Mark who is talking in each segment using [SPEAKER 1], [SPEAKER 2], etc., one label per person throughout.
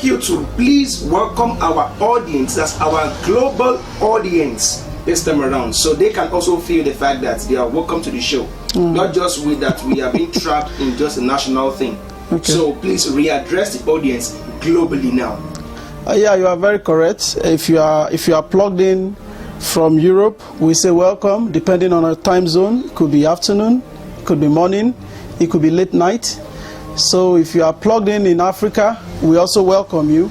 [SPEAKER 1] like you to please welcome our audience, that's our global audience this time around, so they can also feel the fact that they are welcome to the show. Not just with that we are being trapped in just a national thing. Okay. So please readdress the audience globally now.
[SPEAKER 2] Yeah, you are very correct. If you are plugged in from Europe, we say welcome, depending on our time zone. It could be afternoon, it could be morning, it could be late night. So if you are plugged in Africa, we also welcome you,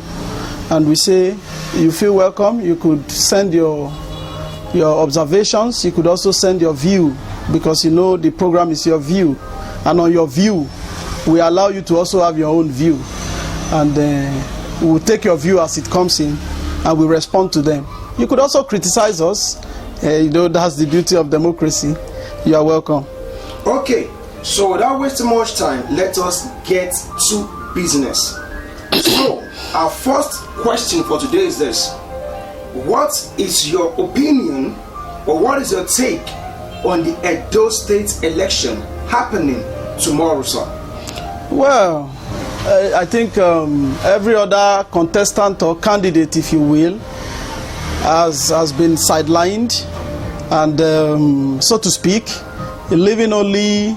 [SPEAKER 2] and we say you feel welcome. You could send your observations. You could also send your view, because you know the program is your view, and on your view we allow you to also have your own view, and we will take your view as it comes in and we respond to them. You could also criticize us. You know, that's the beauty of democracy. You are welcome.
[SPEAKER 1] Okay, so without wasting much time, let us get to business. So our first question for today is this: what is your opinion, or what is your take on the Edo State election happening tomorrow, sir?
[SPEAKER 2] Well, I think every other contestant or candidate, if you will, has been sidelined, and so to speak, leaving only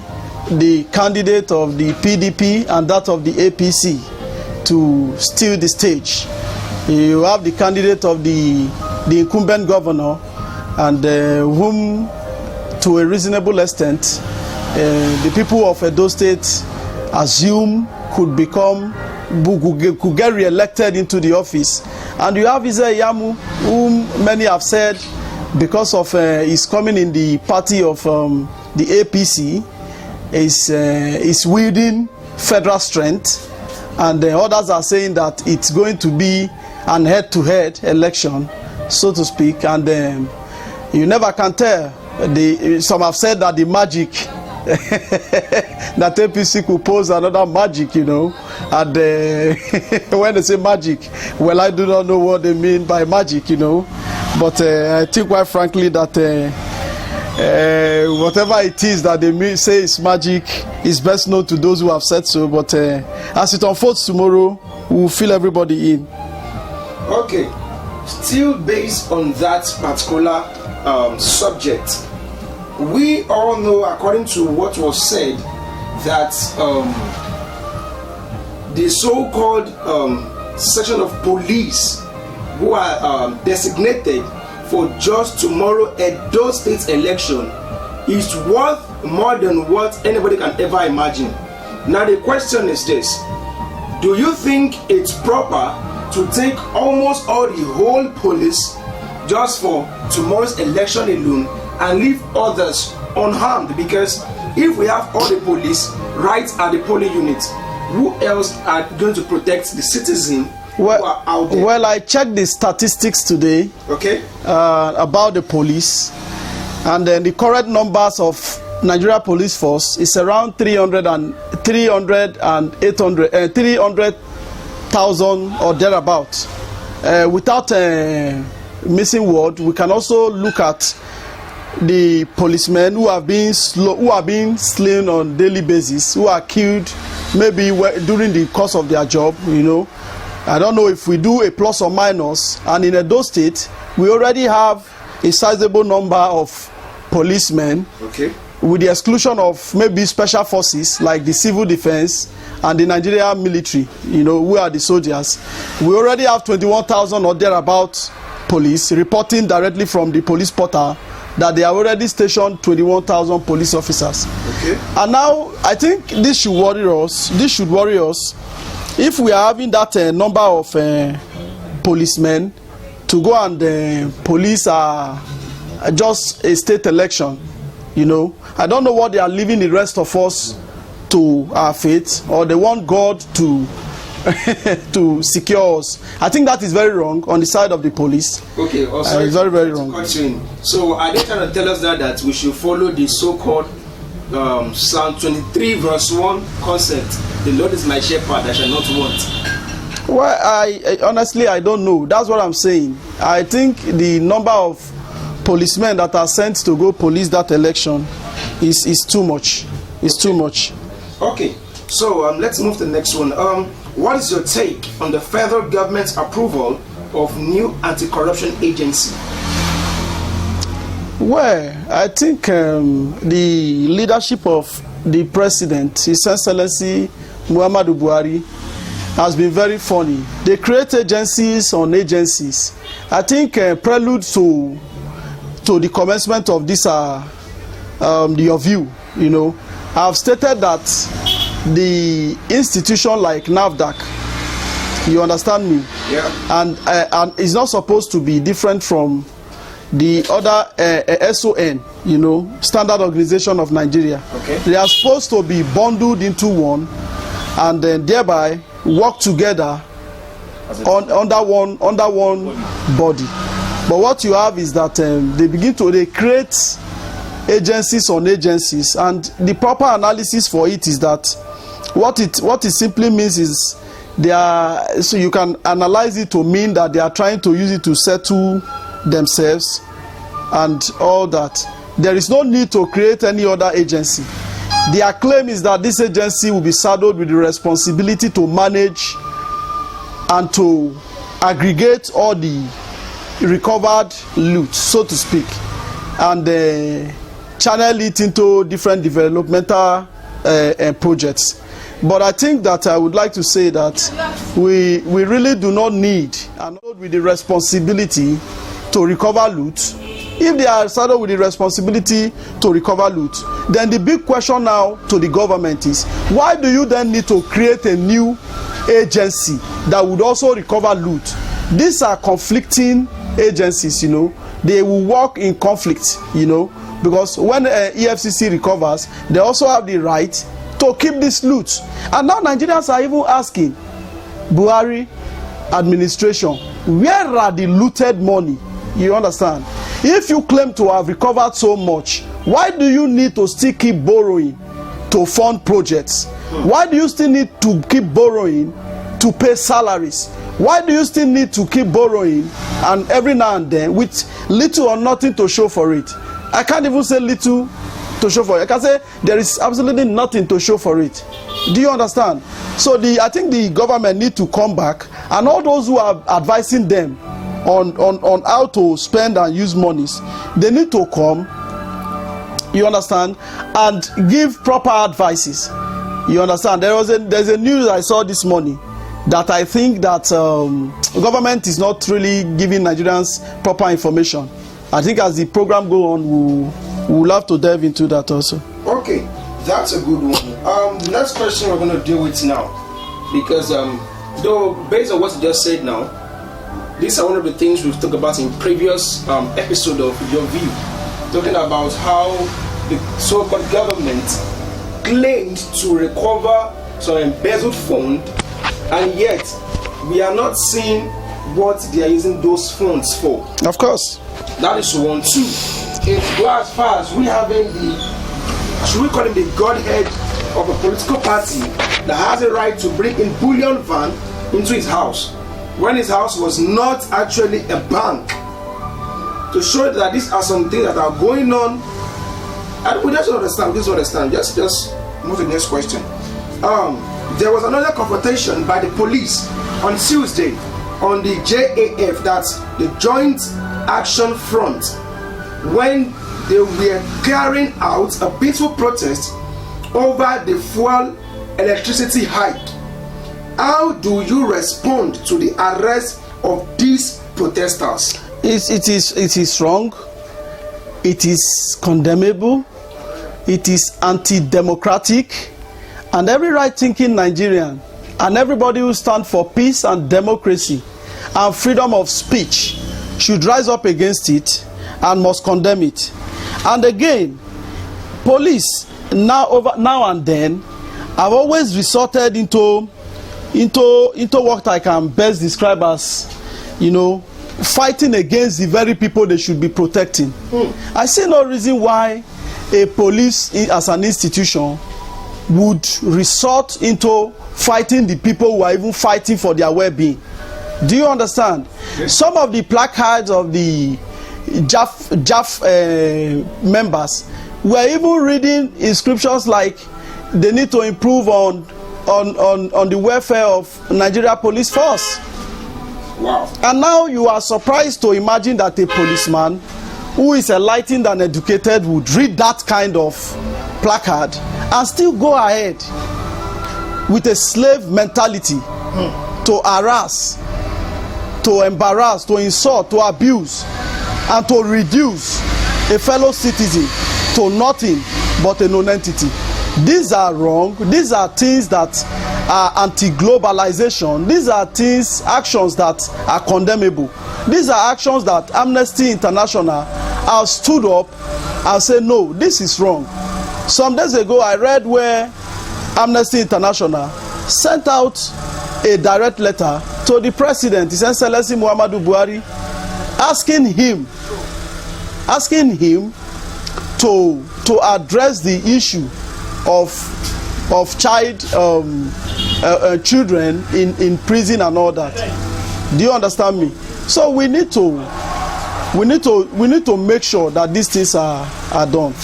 [SPEAKER 2] the candidate of the PDP and that of the APC to steal the stage. You have the candidate of the incumbent governor, and whom, to a reasonable extent, the people of Edo State assume could get re-elected into the office. And you have Iheme, whom many have said, because of his coming in the party of the APC, is wielding federal strength, and others are saying that it's going to be an head-to-head election, so to speak, and you never can tell. Some have said that the magic that APC could pose another magic, you know, and when they say magic, well, I do not know what they mean by magic, you know, but I think quite frankly that whatever it is that they say is magic is best known to those who have said so, but as it unfolds tomorrow, we will fill everybody in.
[SPEAKER 1] Okay, still based on that particular subject, we all know, according to what was said, that the so-called section of police who are designated for just tomorrow Edo State election is worth more than what anybody can ever imagine. Now the question is this: do you think it's proper to take almost all the whole police just for tomorrow's election alone and leave others unharmed? Because if we have all the police right at the polling unit, who else are going to protect the citizen who are out there?
[SPEAKER 2] Well, I checked the statistics today,
[SPEAKER 1] okay,
[SPEAKER 2] about the police, and then the current numbers of Nigeria police force is around 300,000 or thereabouts. Without missing word, we can also look at the policemen who are being slain on daily basis, who are killed maybe during the course of their job, you know. I don't know if we do a plus or minus, and in Edo State we already have a sizable number of policemen,
[SPEAKER 1] okay,
[SPEAKER 2] with the exclusion of maybe special forces like the civil defense and the Nigerian military, you know, who are the soldiers. We already have 21,000 or thereabouts police reporting directly from the police portal that they have already stationed 21,000 police officers.
[SPEAKER 1] Okay.
[SPEAKER 2] And now I think this should worry us. This should worry us if we are having that number of policemen to go and police just a state election. You know, I don't know what they are leaving the rest of us to our fate, or they want God to to secure us. I think that is very wrong on the side of the police.
[SPEAKER 1] Okay, also
[SPEAKER 2] it's very, very wrong.
[SPEAKER 1] So are they trying to tell us that we should follow the so-called Psalm 23 verse 1 concept? The Lord is my shepherd, I shall not want.
[SPEAKER 2] Well, I honestly, I don't know. That's what I'm saying. I think the number of policemen that are sent to go police that election is too much. It's too much.
[SPEAKER 1] Okay. So let's move to the next one. What is your take on the federal government's approval of new anti-corruption agency?
[SPEAKER 2] Well, I think the leadership of the president, His Excellency Muhammadu Buhari, has been very funny. They create agencies on agencies. I think prelude to the commencement of this your view, you know, I have stated that the institution like NAFDAC, you understand me?
[SPEAKER 1] Yeah.
[SPEAKER 2] And it's not supposed to be different from the other SON, you know, Standard Organization of Nigeria.
[SPEAKER 1] Okay.
[SPEAKER 2] They are supposed to be bundled into one, and then thereby work together under one body. But what you have is that they create agencies on agencies, and the proper analysis for it is that what it simply means is so you can analyze it to mean that they are trying to use it to settle themselves and all that. There is no need to create any other agency. Their claim is that this agency will be saddled with the responsibility to manage and to aggregate all the recovered loot, so to speak, and channel it into different developmental projects. But I think that I would like to say that we really do not need and with the responsibility to recover loot. If they are saddled with the responsibility to recover loot, then the big question now to the government is, why do you then need to create a new agency that would also recover loot? These are conflicting agencies, you know. They will work in conflict, you know, because when EFCC recovers, they also have the right to keep this loot. And now Nigerians are even asking Buhari administration, where are the looted money? You understand? If you claim to have recovered so much, why do you need to still keep borrowing to fund projects? Why do you still need to keep borrowing to pay salaries? Why do you still need to keep borrowing and every now and then with little or nothing to show for it? I can't even say little to show for it. I can say there is absolutely nothing to show for it. Do you understand? So I think the government need to come back, and all those who are advising them on how to spend and use monies, they need to come, you understand, and give proper advices. You understand? There's a news I saw this morning that I think that government is not really giving Nigerians proper information. I think as the program go on, we'll have to delve into that also.
[SPEAKER 1] Okay, that's a good one. The next question we're going to deal with now, because though based on what you just said now, these are one of the things we've talked about in previous episode of Your View, talking about how the so-called government claimed to recover some embezzled fund, and yet we are not seeing what they are using those funds for.
[SPEAKER 2] Of course.
[SPEAKER 1] That is 1. 2. It goes as far as we having should we call him the godhead of a political party that has a right to bring in bullion van into his house, when his house was not actually a bank, to show that these are some things that are going on. And we just understand. Just move to the next question. There was another confrontation by the police on Tuesday on the JAF, that's the Joint Action Front, when they were carrying out a peaceful protest over the fuel electricity hike. How do you respond to the arrest of these protesters?
[SPEAKER 2] It is wrong. It is condemnable. It is anti-democratic. And every right-thinking Nigerian and everybody who stands for peace and democracy and freedom of speech should rise up against it and must condemn it. And again, police now and then have always resorted into what I can best describe as, you know, fighting against the very people they should be protecting. I see no reason why a police as an institution would resort into fighting the people who are even fighting for their well-being. Do you understand? Yes. Some of the placards of the JAF members were even reading inscriptions like they need to improve on on the welfare of Nigeria police force.
[SPEAKER 1] Wow.
[SPEAKER 2] And now you are surprised to imagine that a policeman who is enlightened and educated would read that kind of placard and still go ahead with a slave mentality to harass, to embarrass, to insult, to abuse, and to reduce a fellow citizen to nothing but a non-entity. These are wrong. These are things that are anti-globalization. These are things, actions that are condemnable. These are actions that Amnesty International have stood up and said, no, this is wrong. Some days ago, I read where Amnesty International sent out a direct letter to the president, His Excellency Muhammadu Buhari, asking him to address the issue of children in prison and all that. Do you understand me? So we need to make sure that these things are done.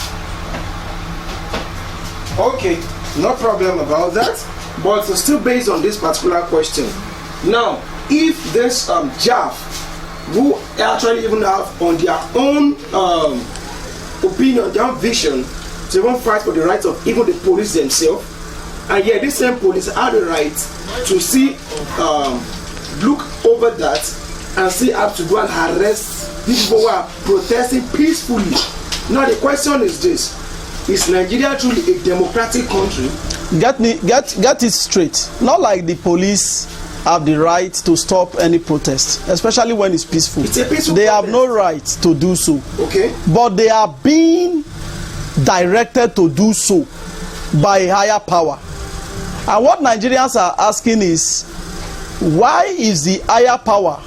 [SPEAKER 1] Okay, no problem about that. But still based on this particular question. Now, if this JAF, who actually even have on their own opinion, their own vision, to even fight for the rights of even the police themselves, and yet this same police had the right to see, look over that and see how to go and arrest people who are protesting peacefully. Now the question is this: is Nigeria truly a democratic country?
[SPEAKER 2] Get it straight. Not like the police have the right to stop any protest, especially when it's peaceful.
[SPEAKER 1] It's a peaceful
[SPEAKER 2] they
[SPEAKER 1] protest.
[SPEAKER 2] have no right to do so.
[SPEAKER 1] Okay.
[SPEAKER 2] But they are being directed to do so by a higher power. And what Nigerians are asking is, why is the higher power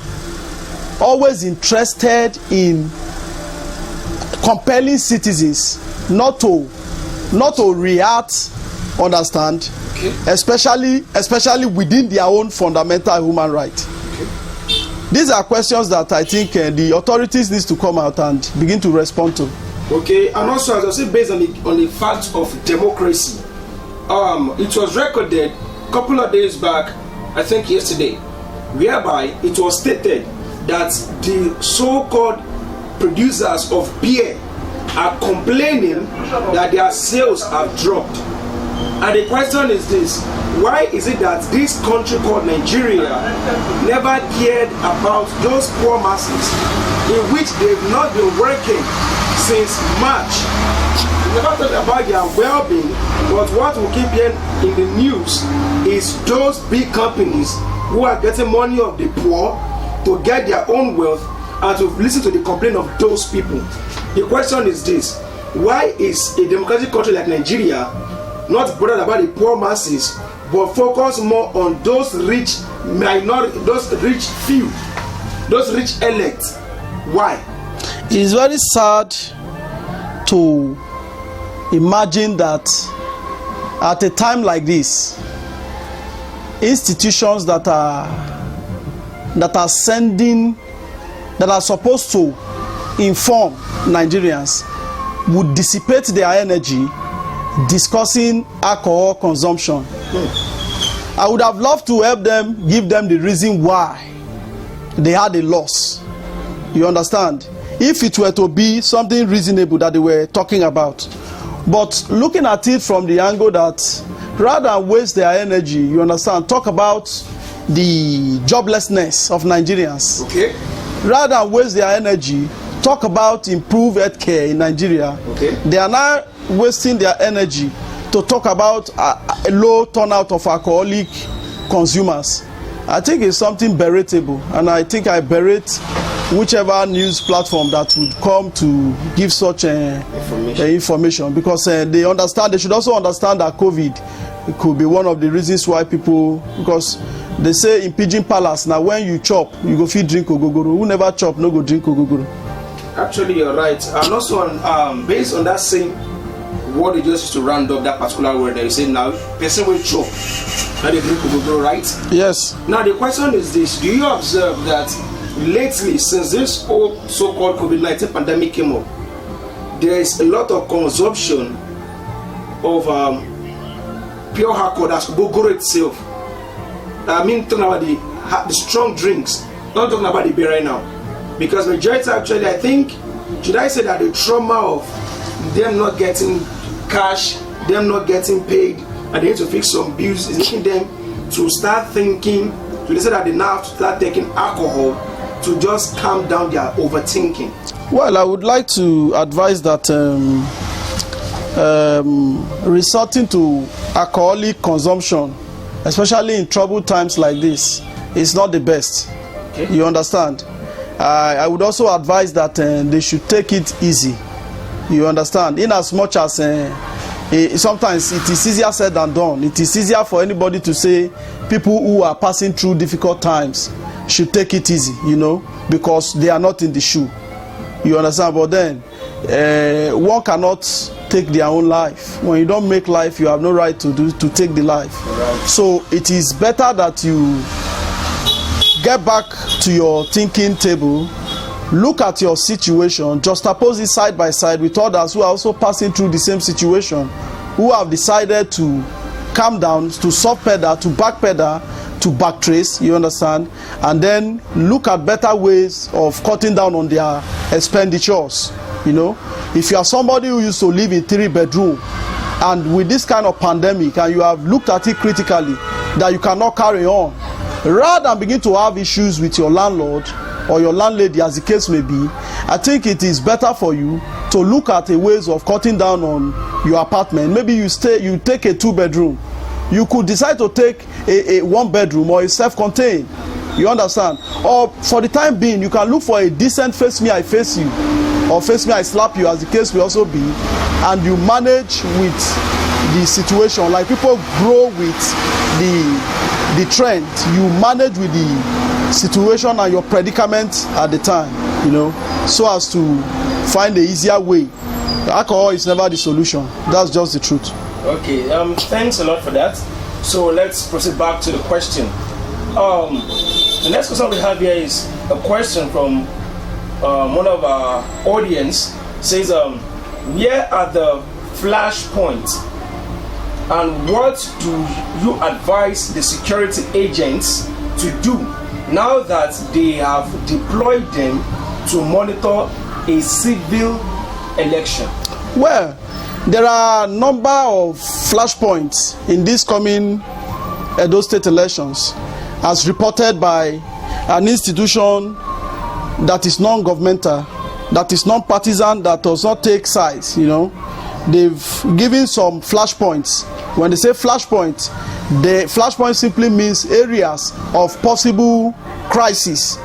[SPEAKER 2] always interested in compelling citizens not to react, understand,
[SPEAKER 1] okay,
[SPEAKER 2] especially within their own fundamental human right?
[SPEAKER 1] Okay.
[SPEAKER 2] These are questions that I think the authorities need to come out and begin to respond to.
[SPEAKER 1] Okay, and also as I say, based on the fact of democracy, it was recorded a couple of days back, I think yesterday, whereby it was stated that the so-called producers of beer are complaining that their sales have dropped. And the question is this: why is it that this country called Nigeria never cared about those poor masses in which they've not been working since March? We never thought about their well-being, but what we keep hearing in the news is those big companies who are getting money of the poor to get their own wealth and to listen to the complaint of those people. The question is this: why is a democratic country like Nigeria not bothered about the poor masses, but focus more on those rich minority, those rich few, those rich elect? Why?
[SPEAKER 2] It is very sad to imagine that at a time like this, institutions that are supposed to inform Nigerians would dissipate their energy discussing alcohol consumption. I would have loved to help them, give them the reason why they had a loss. You understand? If it were to be something reasonable that they were talking about. But looking at it from the angle that rather than waste their energy, you understand, talk about the joblessness of Nigerians.
[SPEAKER 1] Okay.
[SPEAKER 2] Rather than waste their energy, talk about improved healthcare in Nigeria.
[SPEAKER 1] Okay.
[SPEAKER 2] They are now wasting their energy to talk about a low turnout of alcoholic consumers. I think it's something beratable, and I think I berate whichever news platform that would come to give such information, because they understand. They should also understand that COVID could be one of the reasons why people, because they say in Pigeon Palace, now when you chop, you go feed drink ogogoro. Who never chop, no go drink ogogoro. Actually,
[SPEAKER 1] you're right. And also, based on that same word you just used to round up that particular word that you say now, person will chop, now they drink ogogoro, right?
[SPEAKER 2] Yes.
[SPEAKER 1] Now the question is this: do you observe that lately, since this whole so-called COVID-19 pandemic came up, there is a lot of consumption of pure alcohol, that's Bogoro itself. I mean, talking about the strong drinks, not talking about the beer right now. Because majority actually, I think, should I say that the trauma of them not getting cash, them not getting paid, and they need to fix some bills is making them to start thinking, to say that they now have to start taking alcohol to just calm down their overthinking.
[SPEAKER 2] Well, I would like to advise that resorting to alcoholic consumption, especially in troubled times like this, is not the best. Okay. You understand? I would also advise that they should take it easy. You understand? In as much as sometimes it is easier said than done. It is easier for anybody to say people who are passing through difficult times should take it easy, you know, because they are not in the shoe. You understand? But then one cannot take their own life. When you don't make life, you have no right to take the life. Right. So it is better that you get back to your thinking table, look at your situation, juxtapose it side by side with others who are also passing through the same situation, who have decided to calm down, to soft pedal, to back pedal, to backtrace, you understand, and then look at better ways of cutting down on their expenditures. You know, if you are somebody who used to live in 3-bedroom, and with this kind of pandemic, and you have looked at it critically that you cannot carry on, rather than begin to have issues with your landlord or your landlady, as the case may be, I think it is better for you to look at a ways of cutting down on your apartment. Maybe you take a 2-bedroom. You could decide to take a 1-bedroom or a self-contained. You understand? Or for the time being, you can look for a decent face me, I face you, or face me, I slap you, as the case may also be, and you manage with the situation. Like people grow with the trend, you manage with the situation and your predicament at the time, you know, so as to find the easier way. Alcohol is never the solution. That's just the truth.
[SPEAKER 1] Okay, thanks a lot for that. So let's proceed back to the question. The next question we have here is a question from one of our audience. Says, where are the flashpoints, and what do you advise the security agents to do now that they have deployed them to monitor a civil election?
[SPEAKER 2] Well, there are a number of flashpoints in this coming Edo State elections, as reported by an institution that is non-governmental, that is non-partisan, that does not take sides. You know, they've given some flashpoints. When they say flashpoint, the flashpoint simply means areas of possible crisis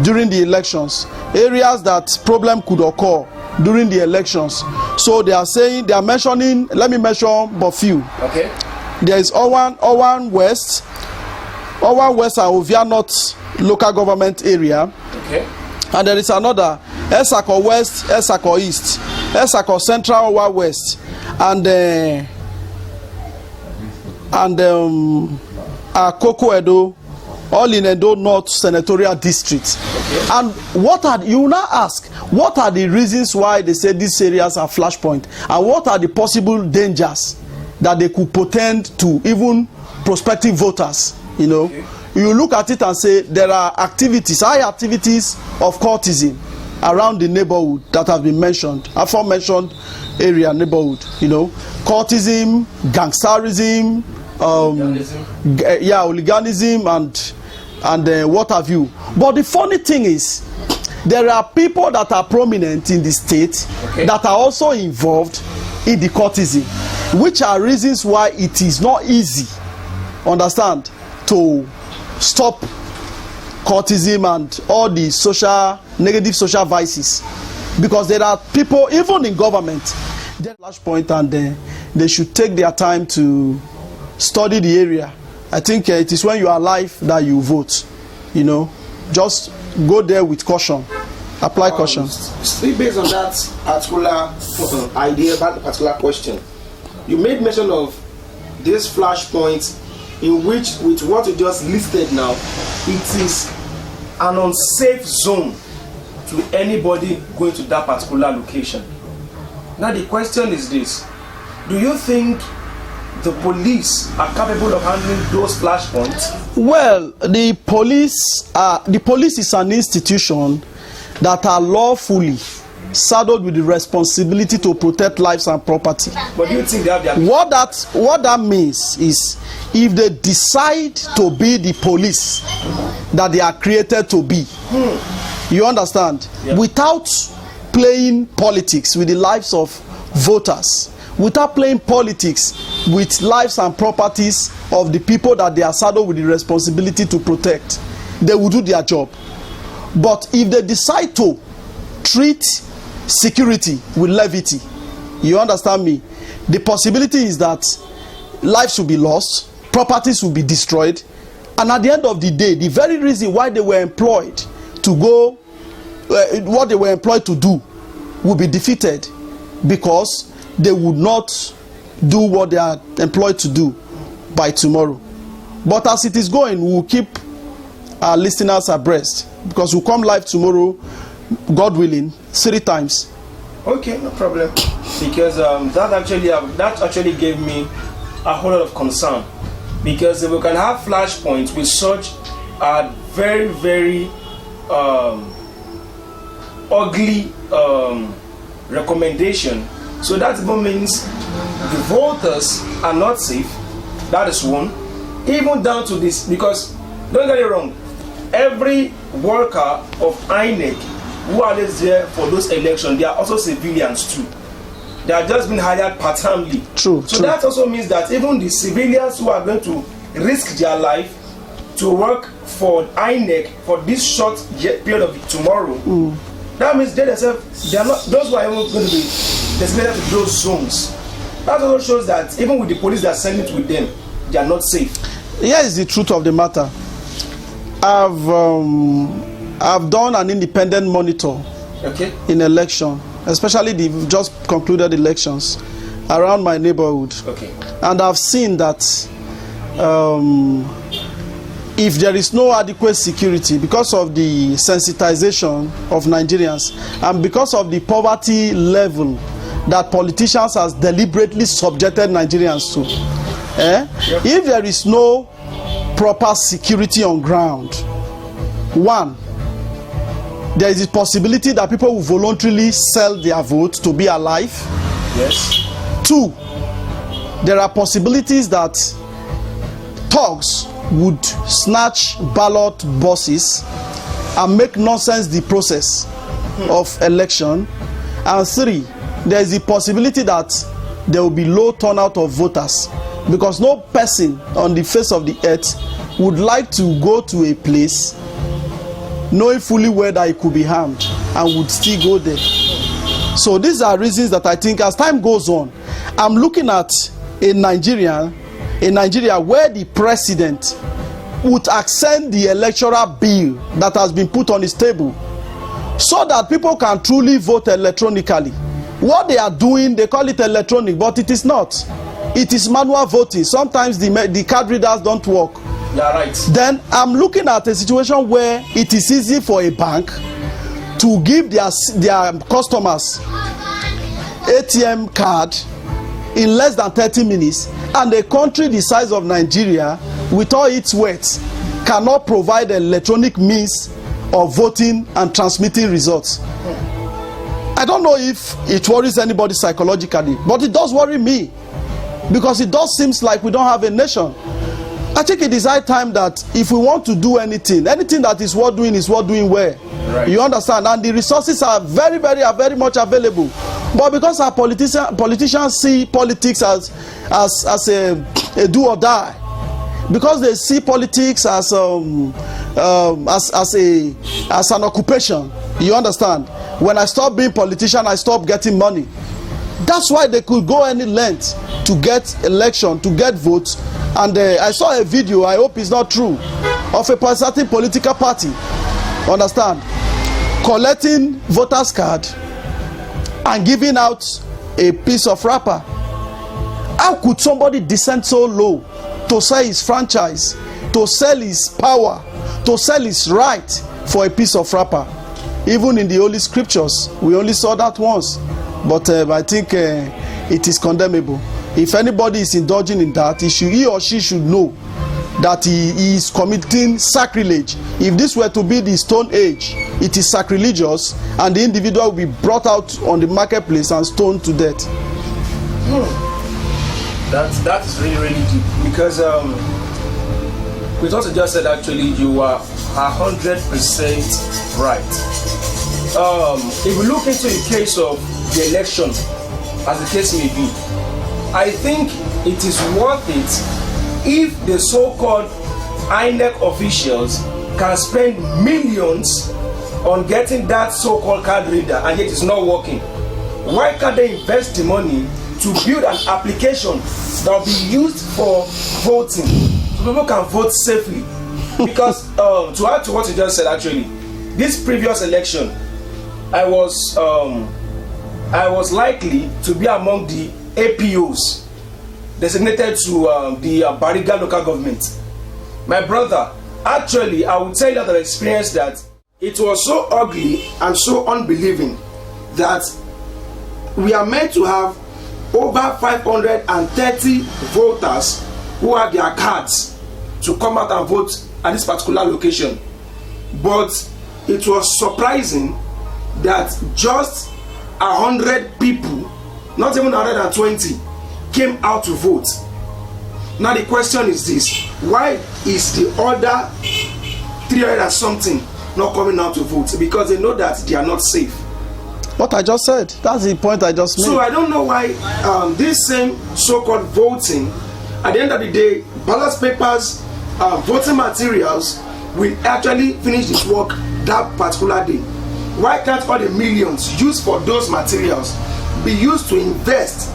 [SPEAKER 2] during the elections, areas that problem could occur during the elections. So they are saying, they are mentioning, let me mention but few. Okay. There is Owan West and Ovia North local government area. Okay. And there is another, Esako West, Esako East, Esako Central, Owa West, and Akoko Edo, all in Edo North Senatorial District. Okay. And what are, you now ask, what are the reasons why they say these areas are flashpoint, and what are the possible dangers that they could portend to even prospective voters? You know, okay. You look at it and say there are activities, high activities of cultism around the neighborhood that have been mentioned, aforementioned area neighborhood. You know, cultism, gangsterism, hooliganism, and what have you. But the funny thing is, there are people that are prominent in the state, okay, that are also involved in the cultism, which are reasons why it is not easy, understand, to stop cultism and all the negative social vices, because there are people even in government, they're flashpoint, and they should take their time to study the area. I think it is when you are alive that you vote. You know, just go there with caution, apply caution.
[SPEAKER 1] Still based on that particular idea about the particular question, you made mention of this flashpoint in which, with what you just listed now, it is an unsafe zone to anybody going to that particular location. Now the question is this: do you think the police are capable of handling those flashpoints?
[SPEAKER 2] Well, the police is an institution that are lawfully saddled with the responsibility to protect lives and property.
[SPEAKER 1] But do you think they have their...
[SPEAKER 2] What that means is, if they decide to be the police that they are created to be, you understand, without playing politics with the lives of voters, without playing politics with lives and properties of the people that they are saddled with the responsibility to protect, they will do their job. But if they decide to treat security with levity, you understand me, the possibility is that lives will be lost, properties will be destroyed, and at the end of the day, the very reason why they were employed to go, what they were employed to do, will be defeated, because they would not do what they are employed to do by tomorrow. But as it is going, we will keep our listeners abreast, because we'll come live tomorrow, God willing, 3 times.
[SPEAKER 1] Okay, no problem. Because that actually gave me a whole lot of concern. Because if we can have flashpoints with such a very, very ugly recommendation, so that even means the voters are not safe. That is one. Even down to this, because don't get it wrong, every worker of INEC who are there for those elections, they are also civilians too. They are just being hired part-timely.
[SPEAKER 2] True.
[SPEAKER 1] So that also means that even the civilians who are going to risk their life to work for INEC for this short period of tomorrow, that means they themselves, they are not, those who are even going to be designated to those zones. That also shows that even with the police that are sending it with them, they are not safe.
[SPEAKER 2] Here is the truth of the matter. I've done an independent monitor in election, especially the just concluded elections around my neighborhood. And I've seen that if there is no adequate security, because of the sensitization of Nigerians and because of the poverty level that politicians has deliberately subjected Nigerians to, if there is no proper security on ground, one, there is a possibility that people will voluntarily sell their vote to be alive.
[SPEAKER 1] Yes.
[SPEAKER 2] 2, there are possibilities that thugs would snatch ballot boxes and make nonsense the process of election. And 3, there is a possibility that there will be low turnout of voters, because no person on the face of the earth would like to go to a place knowing fully well that it could be harmed and would still go there. So these are reasons that I think as time goes on, I'm looking at in Nigeria where the president would accent the electoral bill that has been put on his table, so that people can truly vote electronically. What they are doing, they call it electronic, but it is not. It is manual voting. Sometimes the card readers don't work.
[SPEAKER 1] Yeah, right.
[SPEAKER 2] Then I'm looking at a situation where it is easy for a bank to give their customers ATM card in less than 30 minutes, and a country the size of Nigeria, with all its wealth, cannot provide electronic means of voting and transmitting results. I don't know if it worries anybody psychologically, but it does worry me, because it does seem like we don't have a nation. I think it is high time that if we want to do anything that is worth doing well. Right. You understand? And the resources are very much available. But because our politicians see politics as a do or die, because they see politics as an occupation. You understand? When I stop being politician, I stop getting money. That's why they could go any length to get election, to get votes. And I saw a video, I hope it's not true, of a certain political party, understand, collecting voters card and giving out a piece of wrapper. How could somebody descend so low to sell his franchise, to sell his power, to sell his right for a piece of wrapper? Even in the Holy Scriptures, we only saw that once. But I think it is condemnable. if anybody is indulging in that, he or she should know that he is committing sacrilege. If this were to be the Stone Age, it is sacrilegious, and the individual will be brought out on the marketplace and stoned to death.
[SPEAKER 1] That is really, really deep, because we also just said, actually, you are 100% right. If we look into the case of the election, as the case may be, I think it is worth it if the so-called INEC officials can spend millions on getting that so-called card reader, and yet it's not working. Why can't they invest the money to build an application that will be used for voting, so people can vote safely? Because to add to what you just said, actually, this previous election, I was likely to be among the APOs designated to the Bariga local government. My brother, actually, I will tell you that experience that it was so ugly and so unbelieving that we are meant to have over 530 voters who have their cards to come out and vote at this particular location. But it was surprising that just 100 people, not even 120, came out to vote. Now the question is this: why is the other 300 and something not coming out to vote? Because they know that they are not safe.
[SPEAKER 2] What I just said, that's the point I just made.
[SPEAKER 1] So I don't know why this same so-called voting, at the end of the day, ballot papers, voting materials will actually finish this work that particular day. Why can't all the millions used for those materials be used to invest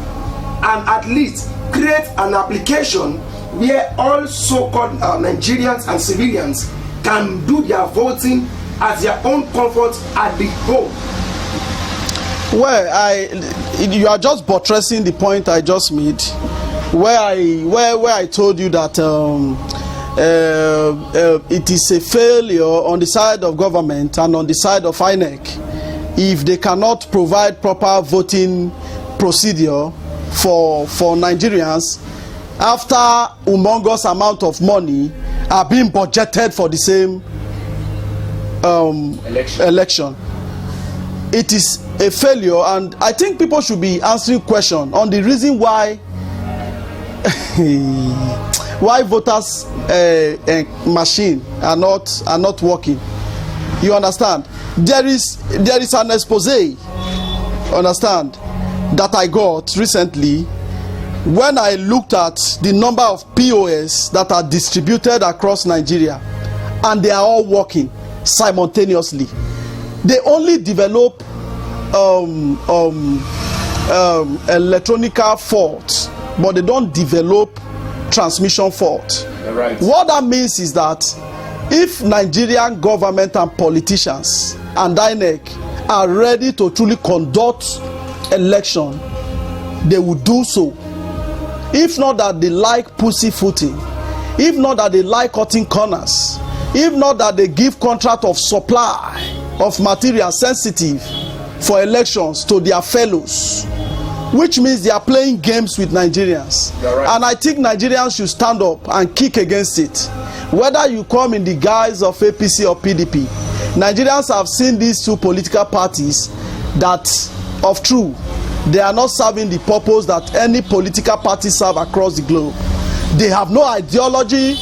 [SPEAKER 1] and at least create an application where all so-called Nigerians and civilians can do their voting at their own comfort at the home?
[SPEAKER 2] Well, you are just buttressing the point I just made, where I told you that it is a failure on the side of government and on the side of INEC if they cannot provide proper voting procedure for Nigerians after humongous amount of money are being budgeted for the same election. It is a failure, and I think people should be answering questions on the reason why voters machine are not working. You understand? There is an expose, understand, that I got recently when I looked at the number of POS that are distributed across Nigeria, and they are all working simultaneously. They only develop electronical faults, but they don't develop transmission fault.
[SPEAKER 1] Right.
[SPEAKER 2] What that means is that if Nigerian government and politicians and INEC are ready to truly conduct election, they will do so. If not that they like pussyfooting, if not that they like cutting corners, if not that they give contract of supply of material sensitive for elections to their fellows, which means they are playing games with Nigerians.
[SPEAKER 1] Right.
[SPEAKER 2] And I think Nigerians should stand up and kick against it. Whether you come in the guise of APC or PDP, Nigerians have seen these two political parties that, of true, they are not serving the purpose that any political party serve across the globe. They have no ideology,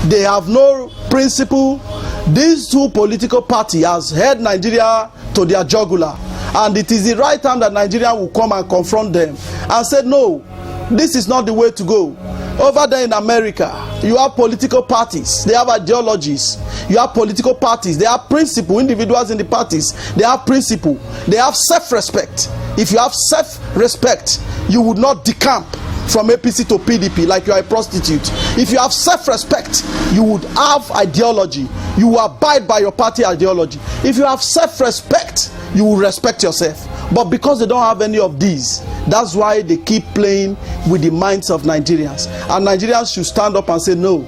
[SPEAKER 2] they have no principle. These two political parties has held Nigeria to their jugular, and it is the right time that Nigeria will come and confront them and say, no, this is not the way to go. Over there in America, you have political parties, they have ideologies. You have political parties, they have principle. Individuals in the parties, they have principle, they have self-respect. If you have self-respect, you would not decamp from APC to PDP like you are a prostitute. If you have self-respect, you would have ideology. You will abide by your party ideology. If you have self-respect, you will respect yourself. But because they don't have any of these, that's why they keep playing with the minds of Nigerians. And Nigerians should stand up and say, no,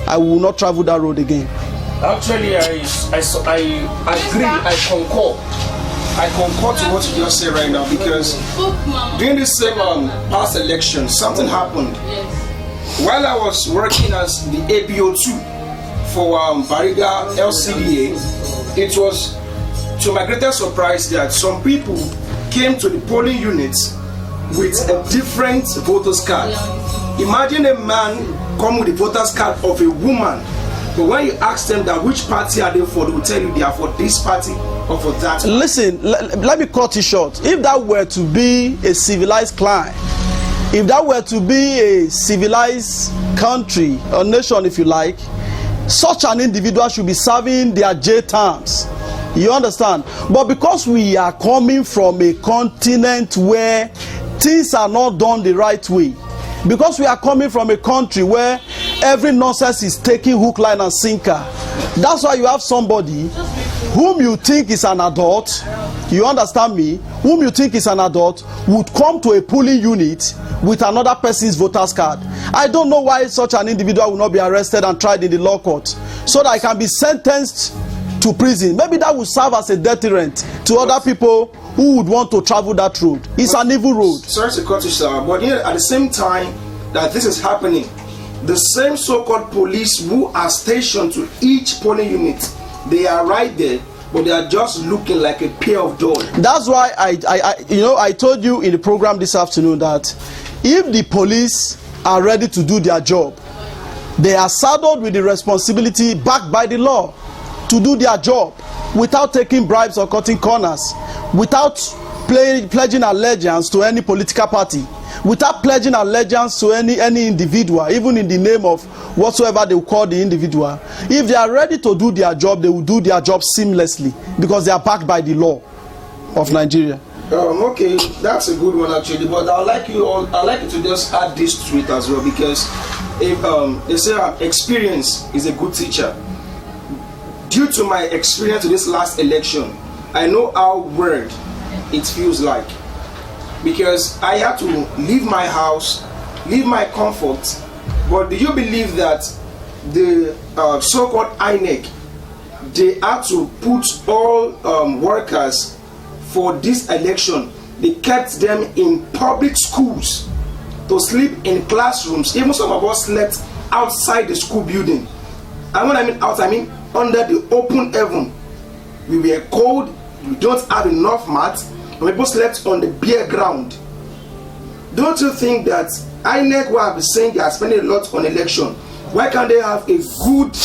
[SPEAKER 2] I will not travel that road again.
[SPEAKER 1] Actually, I agree, I concur I concur to what you just said right now, because during the same past election, something happened. While I was working as the ABO2 for Bariga LCDA, it was to my greatest surprise that some people came to the polling units with a different voter's card. Imagine a man come with the voter's card of a woman, but when you ask them that which party are they for, they will tell you they are for this party or for that party.
[SPEAKER 2] Listen, let me cut it short. If that were to be a civilized clime, if that were to be a civilized country or nation, if you like, such an individual should be serving their jail terms. You understand? But because we are coming from a continent where things are not done the right way, because we are coming from a country where every nonsense is taking hook, line and sinker, that's why you have somebody whom you think is an adult, you understand me, whom you think is an adult would come to a polling unit with another person's voter's card. I don't know why such an individual will not be arrested and tried in the law court so that he can be sentenced to prison. Maybe that will serve as a deterrent to other people who would want to travel that road. It's an evil road.
[SPEAKER 1] Sorry to cut you, sir, but at the same time that this is happening, the same so-called police who are stationed to each polling unit, they are right there, but they are just looking like a pair of dogs.
[SPEAKER 2] That's why I told you in the program this afternoon that if the police are ready to do their job, they are saddled with the responsibility backed by the law to do their job without taking bribes or cutting corners, without pledging allegiance to any political party, without pledging allegiance to any individual, even in the name of whatsoever they will call the individual. If they are ready to do their job, they will do their job seamlessly because they are backed by the law of Nigeria.
[SPEAKER 1] Okay, that's a good one actually, but I'd like you to just add this to it as well, because if they say experience is a good teacher. Due to my experience in this last election, I know how weird it feels like, because I had to leave my house, leave my comfort. But do you believe that the so-called INEC, they had to put all workers for this election? They kept them in public schools to sleep in classrooms. Even some of us slept outside the school building. And when I mean out, I mean under the open heaven. We were cold, we don't have enough mats, and people slept on the bare ground. Don't you think that INEC will have been saying they are spending a lot on election? Why can't they have a good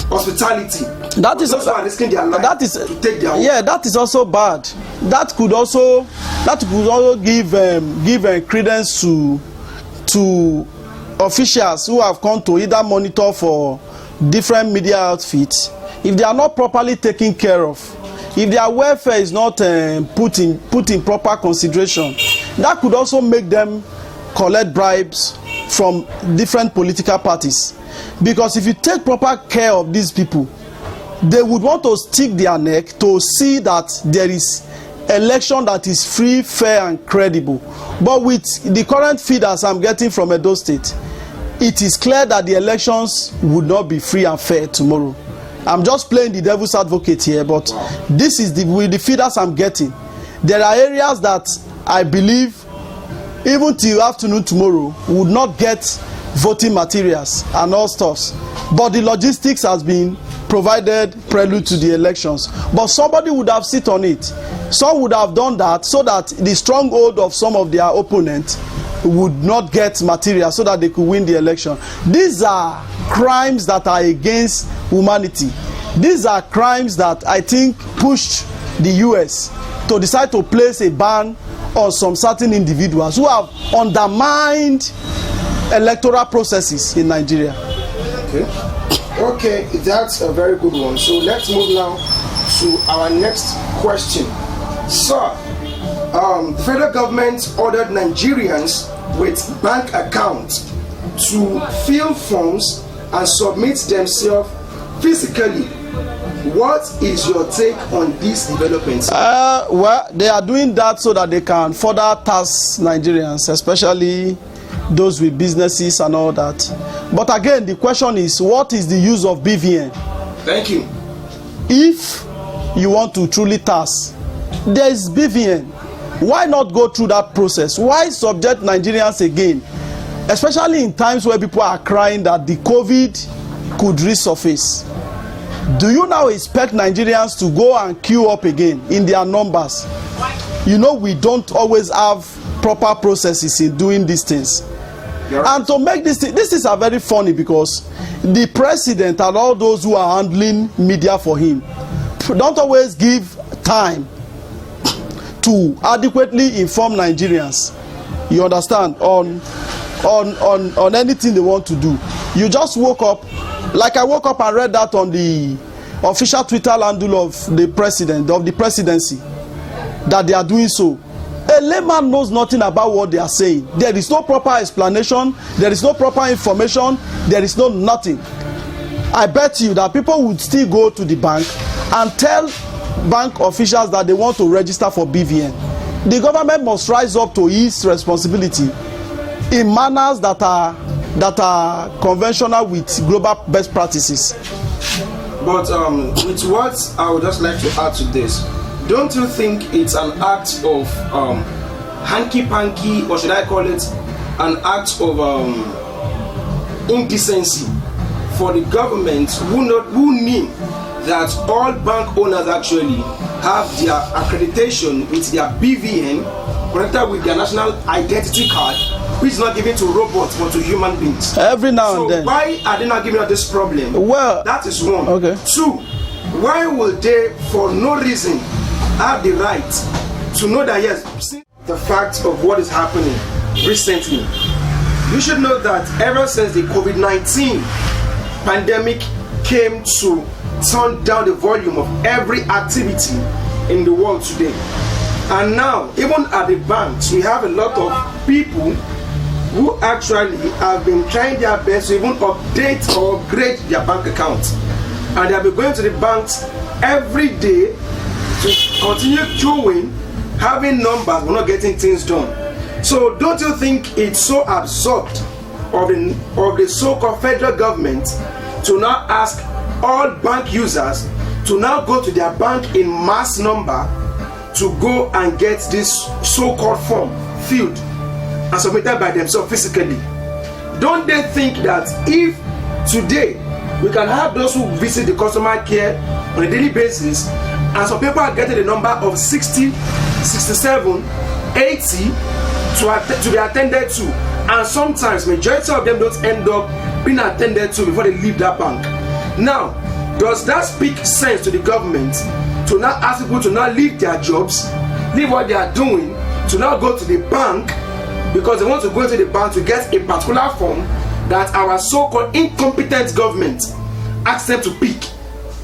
[SPEAKER 1] hospitality?
[SPEAKER 2] That is
[SPEAKER 1] those who are risking their life to take their own.
[SPEAKER 2] Yeah, that is also bad. That could also give credence to officials who have come to either monitor for different media outfits. If they are not properly taken care of, if their welfare is not put in proper consideration, that could also make them collect bribes from different political parties. Because if you take proper care of these people, they would want to stick their neck to see that there is election that is free, fair and credible. But with the current feeders I'm getting from Edo State, it is clear that the elections would not be free and fair tomorrow. I'm just playing the devil's advocate here, but this is with the feeders I'm getting. There are areas that I believe even till afternoon tomorrow would not get voting materials and all stuffs, but the logistics has been provided prelude to the elections. But somebody would have sit on it. Some would have done that so that the stronghold of some of their opponents would not get material so that they could win the election. These are crimes that are against humanity. These are crimes that I think pushed the US to decide to place a ban on some certain individuals who have undermined electoral processes in Nigeria.
[SPEAKER 1] Okay, that's a very good one. So let's move now to our next question. Sir, the federal government ordered Nigerians with bank accounts to fill forms and submit themselves physically. What is your take on these developments?
[SPEAKER 2] Well, they are doing that so that they can further tax Nigerians, especially those with businesses and all that. But again, the question is, what is the use of BVN?
[SPEAKER 1] Thank you.
[SPEAKER 2] If you want to truly tax there is BVN. Why not go through that process? Why subject Nigerians again, especially in times where people are crying that the COVID could resurface? Do you now expect Nigerians to go and queue up again in their numbers? You know, we don't always have proper processes in doing these things. And to make this is a very funny, because the president and all those who are handling media for him don't always give time to adequately inform Nigerians, you understand, on anything they want to do. You just woke up, like I woke up and read that on the official Twitter handle of the president, of the presidency, that they are doing so. A layman knows nothing about what they are saying. There is no proper explanation, there is no proper information, there is no nothing. I bet you that people would still go to the bank and tell bank officials that they want to register for BVN. The government must rise up to its responsibility in manners that are conventional with global best practices.
[SPEAKER 1] But with what I would just like to add to this, don't you think it's an act of hanky-panky, or should I call it an act of indecency for the government who knew that all bank owners actually have their accreditation with their BVN connected with their national identity card, which is not given to robots but to human beings?
[SPEAKER 2] Every now and then.
[SPEAKER 1] So why are they not giving us this problem?
[SPEAKER 2] Well,
[SPEAKER 1] that is one.
[SPEAKER 2] Okay.
[SPEAKER 1] Two, why will they for no reason have the right to know that, yes, see the fact of what is happening recently? You should know that ever since the COVID-19 pandemic came to turn down the volume of every activity in the world today, and now even at the banks we have a lot of people who actually have been trying their best to even update or upgrade their bank accounts, and they have been going to the banks every day to continue queuing, having numbers, we're not getting things done. So don't you think it's so absurd of the so-called federal government to now ask all bank users to now go to their bank in mass number to go and get this so-called form filled and submitted by themselves physically? Don't they think that if today we can have those who visit the customer care on a daily basis, and some people are getting the number of 60, 67, 80 to be attended to, and sometimes majority of them don't end up being attended to before they leave that bank. Now, does that speak sense to the government to now ask people to now leave their jobs, leave what they are doing, to now go to the bank because they want to go into the bank to get a particular form that our so-called incompetent government asks them to pick,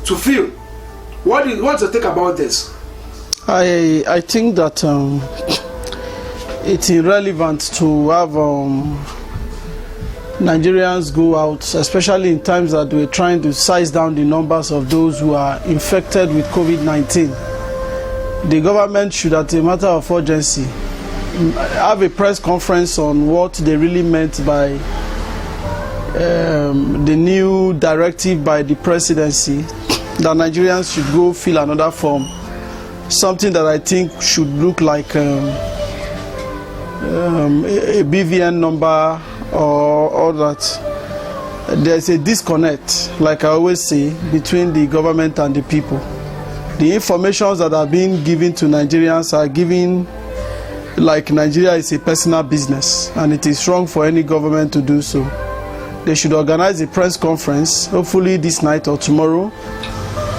[SPEAKER 1] to fill? What do you think about this?
[SPEAKER 2] I think that it's irrelevant to have Nigerians go out, especially in times that we're trying to size down the numbers of those who are infected with COVID-19. The government should, at a matter of urgency, have a press conference on what they really meant by the new directive by the presidency that Nigerians should go fill another form, something that I think should look like a BVN number, or that there's a disconnect, like I always say, between the government and the people. The information that are being given to Nigerians are given like Nigeria is a personal business, and it is wrong for any government to do so. They should organize a press conference, hopefully this night or tomorrow,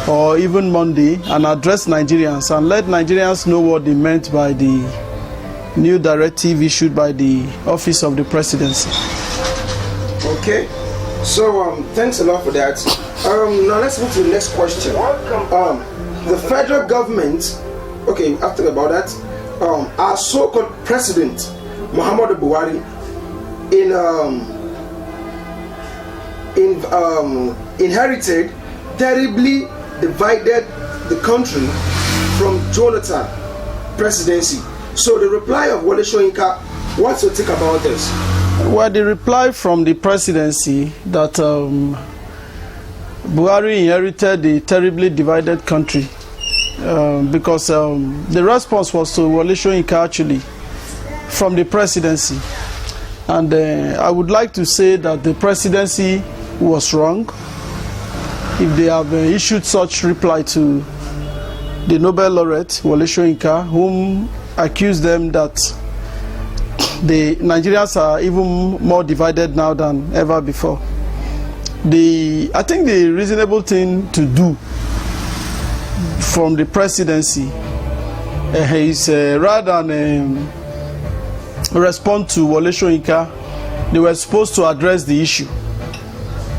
[SPEAKER 2] or even Monday, and address Nigerians and let Nigerians know what they meant by the new directive issued by the office of the presidency. Okay,
[SPEAKER 1] so thanks a lot for that. Now let's move to the next question. The federal government, okay, after about that, our so-called president Muhammadu Buhari inherited terribly divided the country from Jonathan presidency. So the reply of Wole Soyinka, what's your take about this?
[SPEAKER 2] Well, the reply from the presidency that Buhari inherited a terribly divided country because the response was to Wole Soyinka actually from the presidency. And I would like to say that the presidency was wrong if they have issued such reply to the Nobel laureate Wole Soyinka, whom accused them that the Nigerians are even more divided now than ever before. I think the reasonable thing to do from the presidency is rather than respond to Wole Soyinka, they were supposed to address the issue.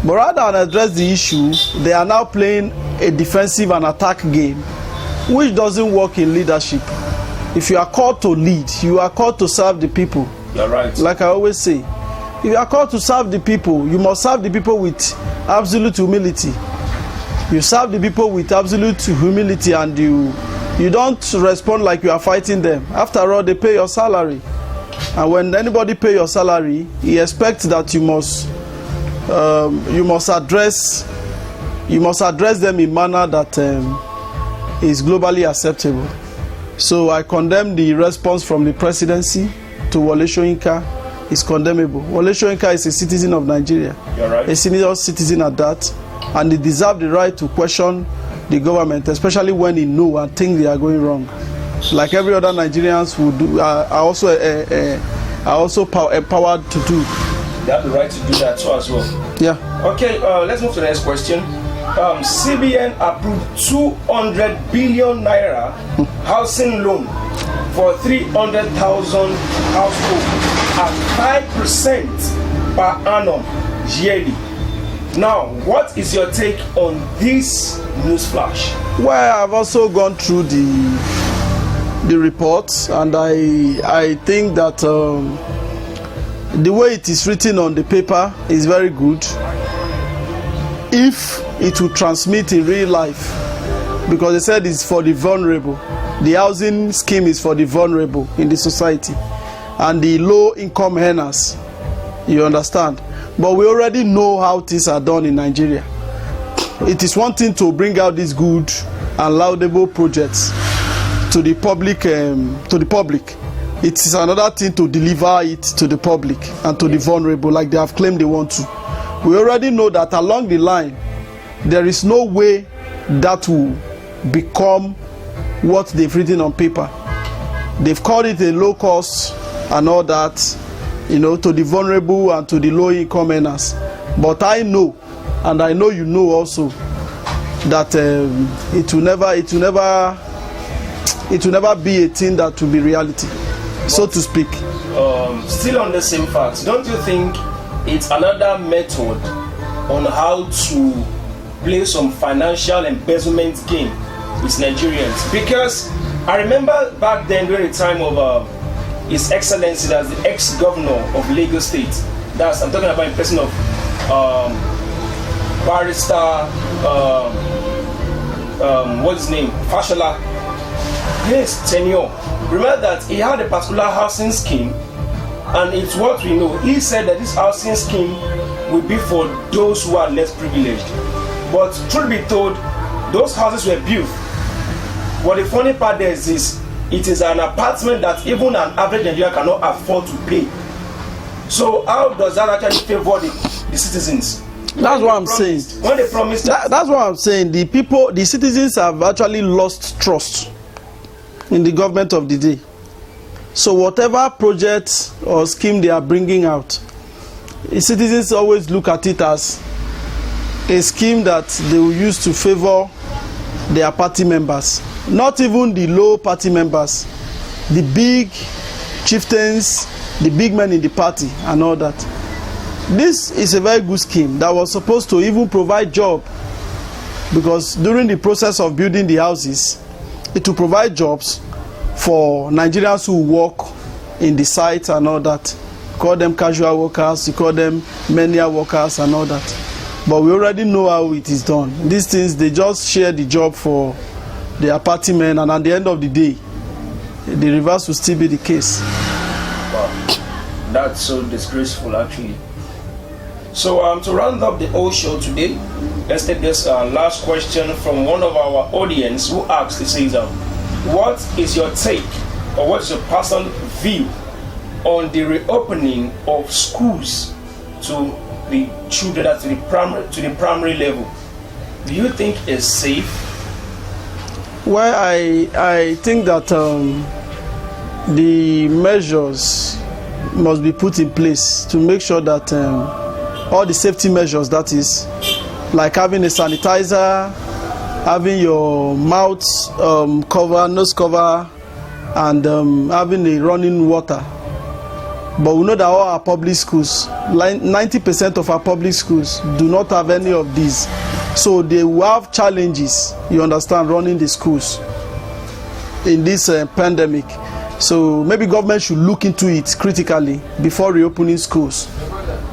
[SPEAKER 2] But rather than address the issue, they are now playing a defensive and attack game, which doesn't work in leadership. If you are called to lead, you are called to serve the people.
[SPEAKER 1] You're right.
[SPEAKER 2] Like I always say, if you are called to serve the people, you must serve the people with absolute humility. You serve the people with absolute humility, and you don't respond like you are fighting them. After all, they pay your salary. And when anybody pay your salary, he expects that you must address them in a manner that is globally acceptable. So I condemn the response from the presidency to Wole Soyinka. It's condemnable. Wole Soyinka is a citizen of Nigeria,
[SPEAKER 1] right.
[SPEAKER 2] A senior citizen at that, and he deserves the right to question the government, especially when he know and think they are going wrong. Like every other Nigerians would do, are also empowered to do.
[SPEAKER 1] They have the right to do that too as well.
[SPEAKER 2] Yeah.
[SPEAKER 1] Okay, let's move to the next question. CBN approved 200 billion naira housing loan for 300,000 households at 5% per annum yearly. Now, what is your take on this news flash?
[SPEAKER 2] Well, I've also gone through the reports, and I think that the way it is written on the paper is very good if it will transmit in real life, because they said it's for the vulnerable. The housing scheme is for the vulnerable in the society and the low income earners, you understand. But we already know how things are done in Nigeria. It is one thing to bring out these good and laudable projects to the public. It is another thing to deliver it to the public and to the vulnerable, like they have claimed they want to. We already know that along the line, there is no way that will become what they've written on paper. They've called it a low cost and all that, to the vulnerable and to the low income earners. But I know, and I know you know also, that it will never be a thing that will be reality, so to speak.
[SPEAKER 1] Still on the same facts, don't you think it's another method on how to play some financial embezzlement game with Nigerians? Because I remember back then during the time of His Excellency, that's the ex-governor of Lagos State. I'm talking about in person of Barrister, what's his name? Fashola. His tenure. Remember that he had a particular housing scheme, and it's what we know. He said that this housing scheme will be for those who are less privileged. But truth be told, those houses were built. What the funny part is it is an apartment that even an average Nigerian cannot afford to pay. So how does that actually favor the citizens?
[SPEAKER 2] That's what I'm saying.
[SPEAKER 1] When they promise
[SPEAKER 2] that's what I'm saying. The citizens have actually lost trust in the government of the day. So whatever project or scheme they are bringing out, the citizens always look at it as a scheme that they will use to favor their party members. Not even the low party members, the big chieftains, the big men in the party and all that. This is a very good scheme that was supposed to even provide job, because during the process of building the houses, it will provide jobs for Nigerians who work in the site and all that. You call them casual workers, you call them menial workers and all that. But we already know how it is done. These things, they just share the job for their party men, and at the end of the day, the reverse will still be the case.
[SPEAKER 1] Wow, that's so disgraceful actually. So to round up the whole show today, let's take this last question from one of our audience who asked. He says, what is your take, or what is your personal view on the reopening of schools to the children to the primary level? Do you think it's safe?
[SPEAKER 2] Well, I think that the measures must be put in place to make sure that all the safety measures, that is, like having a sanitizer, having your mouth cover, nose cover, and having a running water. But we know that all our public schools, 90% of our public schools do not have any of these. So they will have challenges, you understand, running the schools in this pandemic. So maybe government should look into it critically before reopening schools.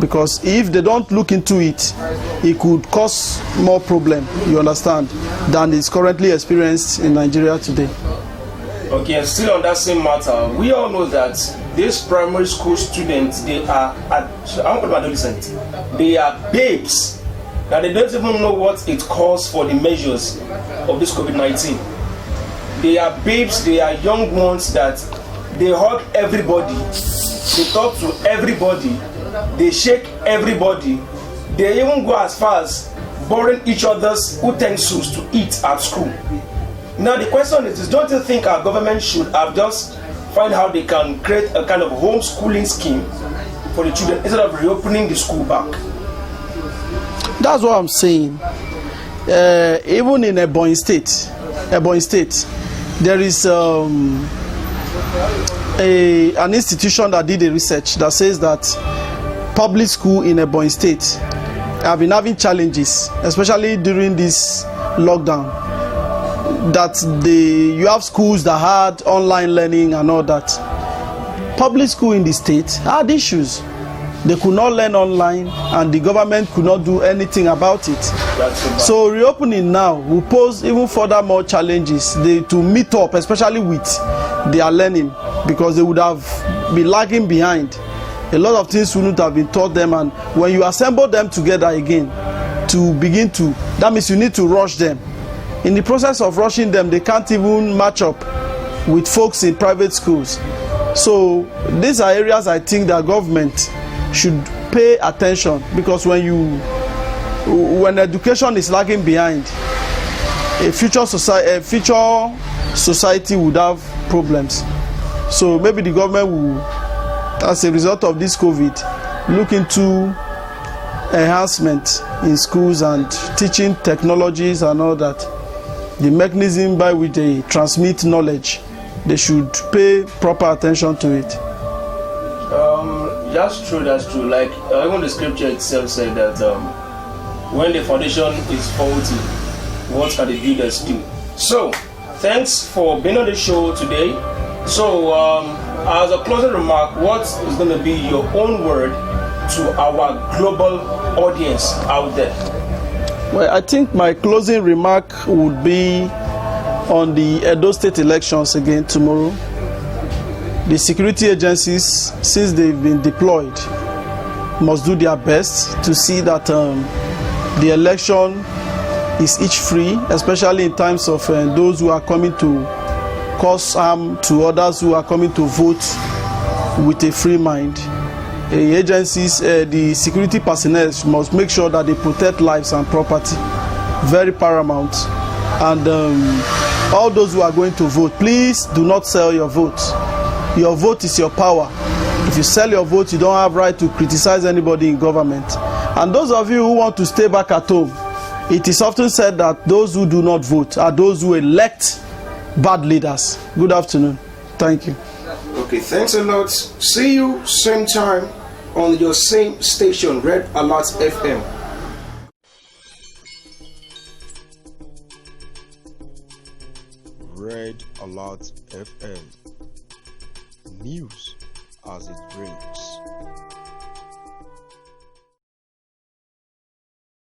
[SPEAKER 2] Because if they don't look into it, it could cause more problem, you understand, than is currently experienced in Nigeria today.
[SPEAKER 1] Okay, and still on that same matter, we all know that these primary school students, they are adolescents, they are babes. Now they don't even know what it calls for the measures of this COVID-19. They are babes, they are young ones that they hug everybody, they talk to everybody, they shake everybody, they even go as far as borrowing each other's utensils to eat at school. Now the question is, don't you think our government should have just find how they can create a kind of homeschooling scheme for the children instead of reopening the school back?
[SPEAKER 2] That's what I'm saying. Even in Ebonyi State, there is an institution that did a research that says that public school in Ebonyi State have been having challenges, especially during this lockdown. That you have schools that had online learning and all that. Public school in the state had issues. They could not learn online, and the government could not do anything about it. So reopening now will pose even further more challenges to meet up, especially with their learning, because they would have been lagging behind. A lot of things wouldn't have been taught them, and when you assemble them together again to begin to, that means you need to rush them. In the process of rushing them, they can't even match up with folks in private schools. So these are areas I think that government should pay attention, because when education is lagging behind, a future society would have problems. So maybe the government will, as a result of this COVID, look into enhancement in schools and teaching technologies and all that. The mechanism by which they transmit knowledge, they should pay proper attention to it.
[SPEAKER 1] That's true. Like even the scripture itself said that when the foundation is faulty, what can the builders do? So, thanks for being on the show today. So, as a closing remark, what is going to be your own word to our global audience out there?
[SPEAKER 2] Well, I think my closing remark would be on the Edo State elections again tomorrow. The security agencies, since they've been deployed, must do their best to see that the election is each free, especially in times of those who are coming to cause harm to others who are coming to vote with a free mind. The agencies, the security personnel must make sure that they protect lives and property, very paramount. And all those who are going to vote, please do not sell your vote. Your vote is your power. If you sell your vote, you don't have right to criticize anybody in government. And those of you who want to stay back at home, it is often said that those who do not vote are those who elect bad leaders. Good afternoon. Thank you.
[SPEAKER 1] Okay, thanks a lot. See you same time on your same station, Red Alert FM.
[SPEAKER 3] Red Alert FM. News as it breaks.